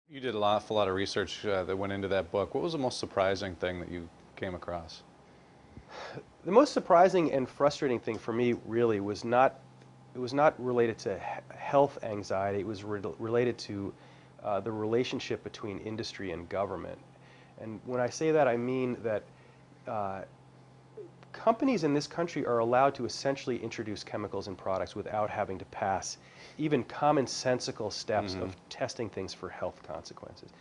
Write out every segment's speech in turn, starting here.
You did an awful lot of research that went into that book. What was the most surprising thing that you came across? The most surprising and frustrating thing for me really was not it was not related to health anxiety. It was related to the relationship between industry and government. And when I say that, I mean that uh, companies in this country are allowed to essentially introduce chemicals in products without having to pass even commonsensical steps Hmm. of testing things for health consequences.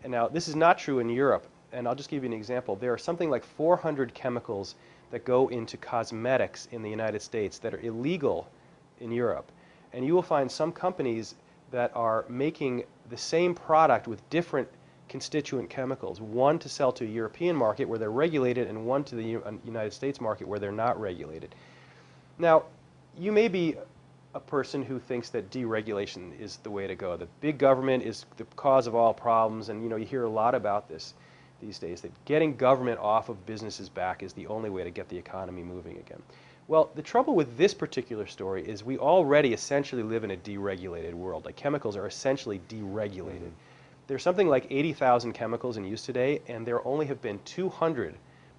And now, this is not true in Europe, and I'll just give you an example. There are something like 400 chemicals that go into cosmetics in the United States that are illegal in Europe. And you will find some companies that are making the same product with different constituent chemicals, one to sell to a European market where they're regulated and one to the United States market where they're not regulated. Now, you may be a person who thinks that deregulation is the way to go, that big government is the cause of all problems, and you hear a lot about this these days, that getting government off of businesses' back is the only way to get the economy moving again. Well, the trouble with this particular story is we already essentially live in a deregulated world. Like, chemicals are essentially deregulated. There's something like 80,000 chemicals in use today, and there only have been 200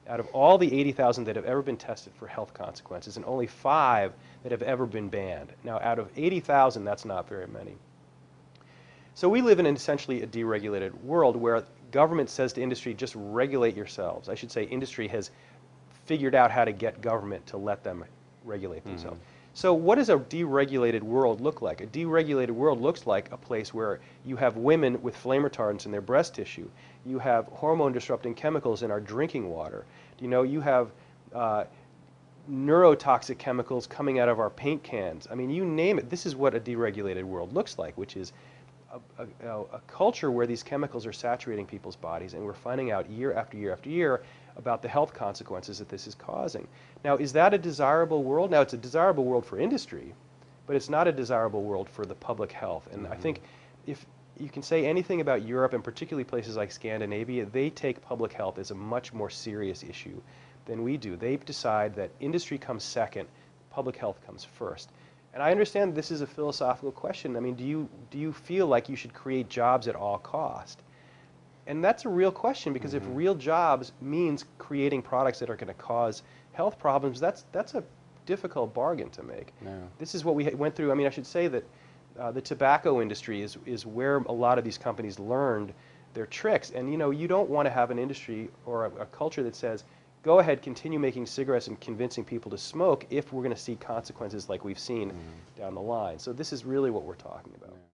out of all the 80,000 that have ever been tested for health consequences, and only 5 that have ever been banned. Now, out of 80,000, that's not very many. So we live in essentially a deregulated world where government says to industry, just regulate yourselves. I should say industry has figured out how to get government to let them regulate themselves. So what does a deregulated world look like? A deregulated world looks like a place where you have women with flame retardants in their breast tissue. You have hormone disrupting chemicals in our drinking water. You have neurotoxic chemicals coming out of our paint cans. I mean, you name it. This is what a deregulated world looks like, which is a culture where these chemicals are saturating people's bodies, and we're finding out year after year after year about the health consequences that this is causing. Now, is that a desirable world? Now, it's a desirable world for industry, but it's not a desirable world for the public health. And I think if you can say anything about Europe, and particularly places like Scandinavia, they take public health as a much more serious issue than we do. They decide that industry comes second, public health comes first. And I understand this is a philosophical question. I mean, do you feel like you should create jobs at all cost? And that's a real question, because if real jobs means creating products that are going to cause health problems, that's a difficult bargain to make. Yeah. This is what we went through. I mean, I should say that the tobacco industry is where a lot of these companies learned their tricks. And you don't want to have an industry or a culture that says, go ahead, continue making cigarettes and convincing people to smoke if we're going to see consequences like we've seen down the line. So this is really what we're talking about. Yeah.